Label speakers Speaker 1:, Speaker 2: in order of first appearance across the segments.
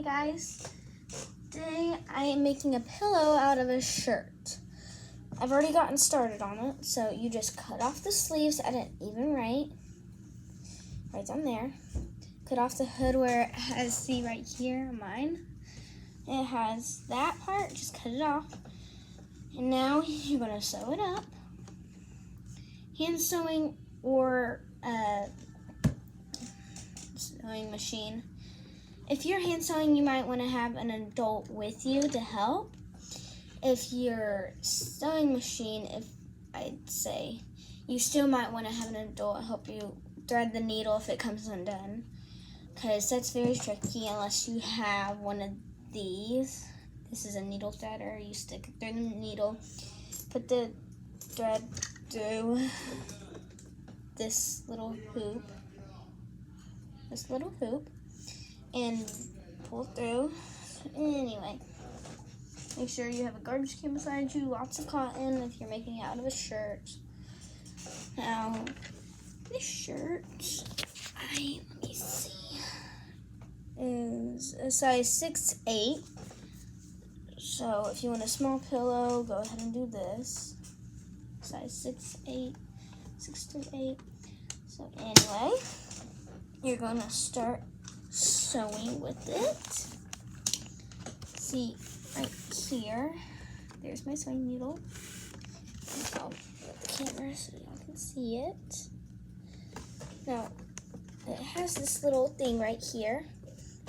Speaker 1: Hi guys, today I am making a pillow out of a shirt. I've already gotten started on it, so you just cut off the sleeves at an even right down there. Cut off the hood where it has, see right here, mine. It has that part, just cut it off. And now you're gonna sew it up. Hand sewing or sewing machine. If you're hand sewing, you might want to have an adult with you to help. If you're sewing machine, I'd say you still might want to have an adult help you thread the needle if it comes undone, because that's very tricky unless you have one of these. This is a needle threader. You stick it through the needle, put the thread through this little hoop, and pull through. Anyway, make sure you have a garbage can beside you, lots of cotton if you're making it out of a shirt. Now, this shirt, let me see, is a size 6'8". So if you want a small pillow, go ahead and do this. Size 6'8", 6 to 8. So anyway, you're gonna start sewing with it. See right here, there's my sewing needle. I'll put the camera so y'all can see it. Now, it has this little thing right here.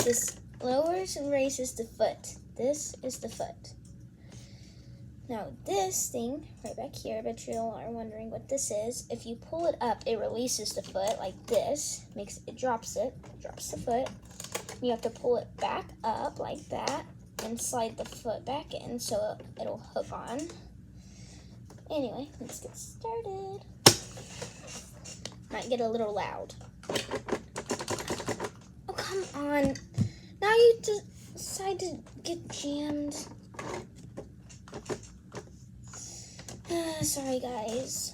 Speaker 1: This lowers and raises the foot. This is the foot. Now this thing right back here, I bet you all are wondering what this is. If you pull it up, it releases the foot like this. Drops the foot. You have to pull it back up like that and slide the foot back in so it'll hook on. Anyway, let's get started. Might get a little loud. Oh, come on. Now you decide to get jammed. Sorry guys,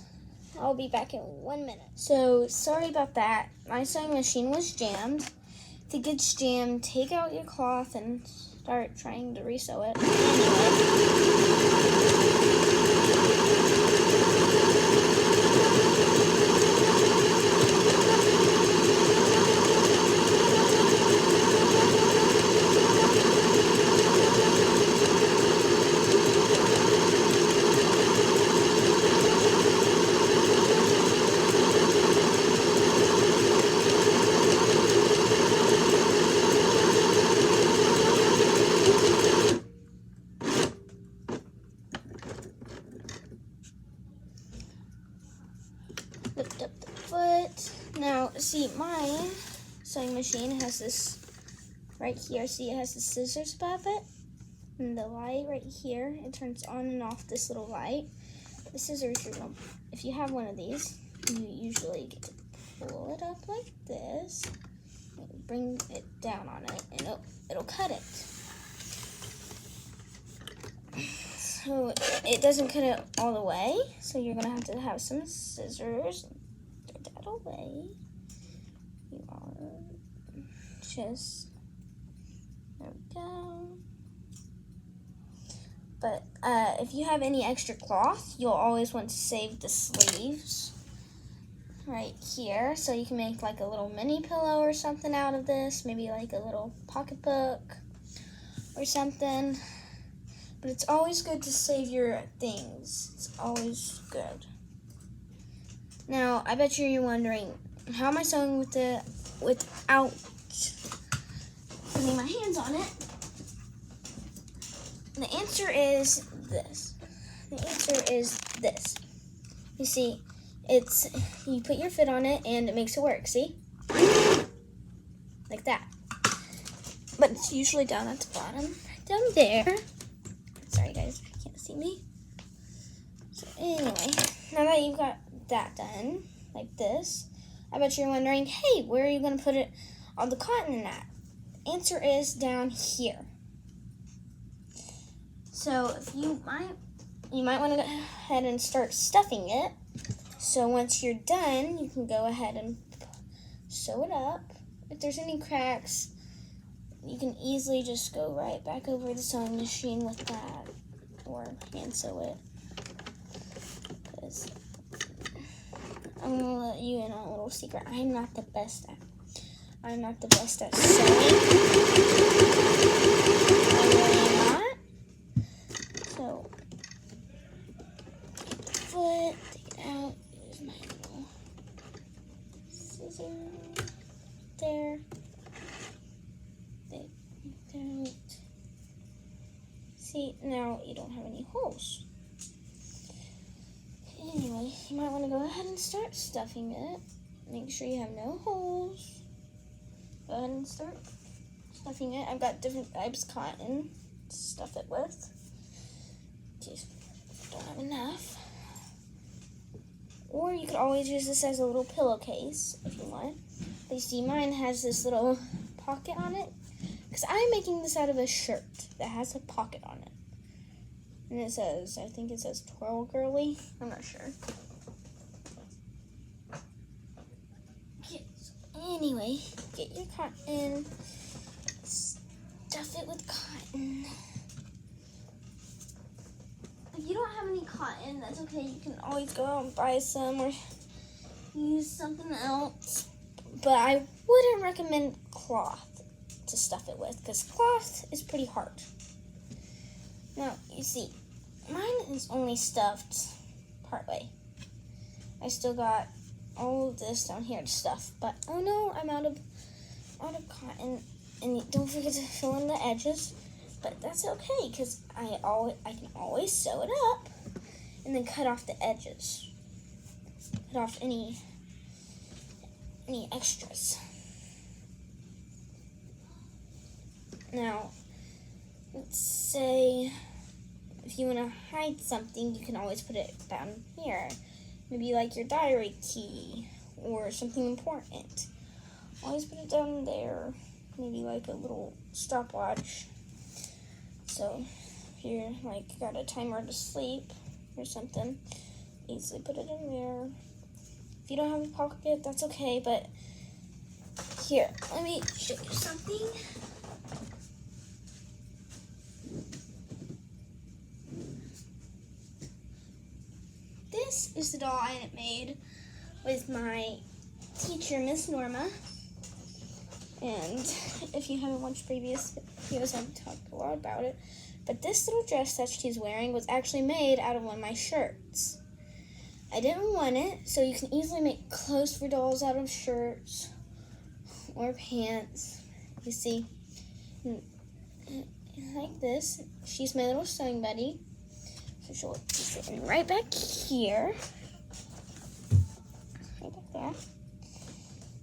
Speaker 1: I'll be back in 1 minute. So sorry about that. My sewing machine was jammed. If it gets jammed, take out your cloth and start trying to resew it. Lift up the foot. Now, see, my sewing machine has this right here. See, it has the scissors above it. And the light right here, it turns on and off this little light. The scissors, if you have one of these, you usually get to pull it up like this. And bring it down on it, and it'll cut it. So it doesn't cut it all the way, so you're gonna have to have some scissors. Throw that away. You are just, there we go. But if you have any extra cloth, you'll always want to save the sleeves right here, so you can make like a little mini pillow or something out of this, maybe like a little pocketbook or something. But it's always good to save your things. It's always good. Now, I bet you're wondering, how am I sewing without putting my hands on it? The answer is this. You see, you put your foot on it and it makes it work, see? Like that. But it's usually down at the bottom, down there. Sorry guys, if you can't see me. So anyway, now that you've got that done, like this, I bet you're wondering, hey, where are you gonna put it on the cotton at? The answer is down here. So if you might want to go ahead and start stuffing it. So once you're done, you can go ahead and sew it up. If there's any cracks, you can easily just go right back over the sewing machine with that, or hand sew it. Because I'm gonna let you in on a little secret. I'm not the best at sewing. I really am not. So, foot, take it out. Here's my little scissors. There. Take it out. See, now you don't have any holes. Anyway, you might want to go ahead and start stuffing it. Make sure you have no holes. Go ahead and start stuffing it. I've got different types of cotton to stuff it with. Just don't have enough. Or you could always use this as a little pillowcase if you want. But you see, mine has this little pocket on it. Because I'm making this out of a shirt that has a pocket on it. And it says, I think it says Twirl Girly. I'm not sure. Okay, so anyway, get your cotton. Stuff it with cotton. If you don't have any cotton, that's okay. You can always go out and buy some or use something else. But I wouldn't recommend cloth to stuff it with because cloth is pretty hard. Now, you see, mine is only stuffed partway. I still got all of this down here to stuff, but oh no, I'm out of cotton. And don't forget to fill in the edges, but that's okay because I can always sew it up and then cut off the edges. Cut off any extras. Now, let's say if you want to hide something, you can always put it down here. Maybe like your diary key or something important. Always put it down there. Maybe like a little stopwatch. So if you're like got a timer to sleep or something, easily put it in there. If you don't have a pocket, that's okay, but here, let me show you something. This is the doll I made with my teacher, Miss Norma. And if you haven't watched previous videos, I've talked a lot about it. But this little dress that she's wearing was actually made out of one of my shirts. I didn't want it, so you can easily make clothes for dolls out of shirts or pants. You see, like this. She's my little sewing buddy. So she'll be sitting right back here. Right back there.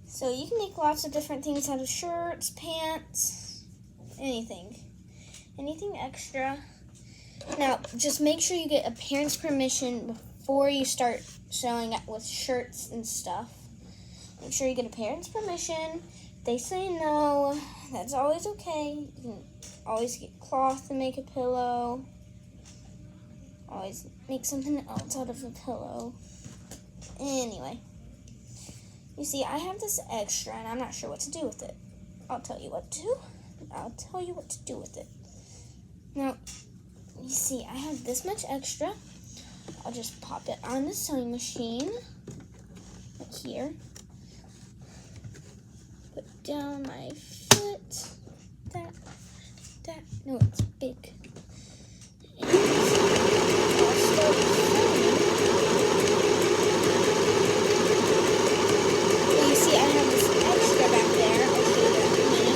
Speaker 1: So you can make lots of different things out of shirts, pants, anything. Anything extra. Now, just make sure you get a parent's permission before you start sewing with shirts and stuff. Make sure you get a parent's permission. If they say no, that's always okay. You can always get cloth to make a pillow. Always make something else out of a pillow. Anyway. You see, I have this extra, and I'm not sure what to do with it. I'll tell you what to do with it. Now, you see, I have this much extra. I'll just pop it on the sewing machine. Right here. Put down my foot. That. No, it's big. And I'll start sewing. See, I have this extra back there. I'll show you that in a minute.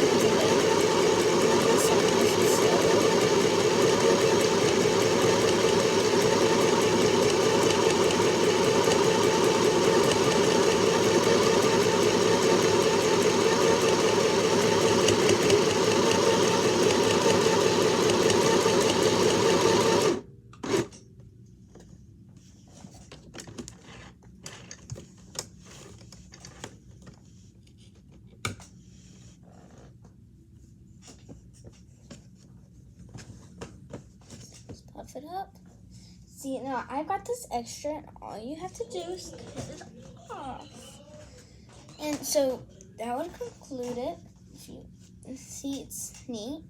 Speaker 1: Puff it up. See, now I've got this extra, and all you have to do is cut it off. And so that would conclude it. See, it's neat.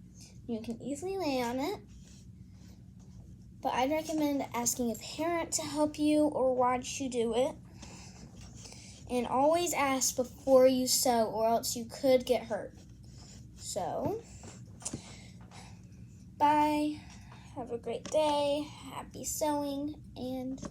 Speaker 1: You can easily lay on it. But I'd recommend asking a parent to help you or watch you do it. And always ask before you sew, or else you could get hurt. So, bye. Have a great day. Happy sewing, and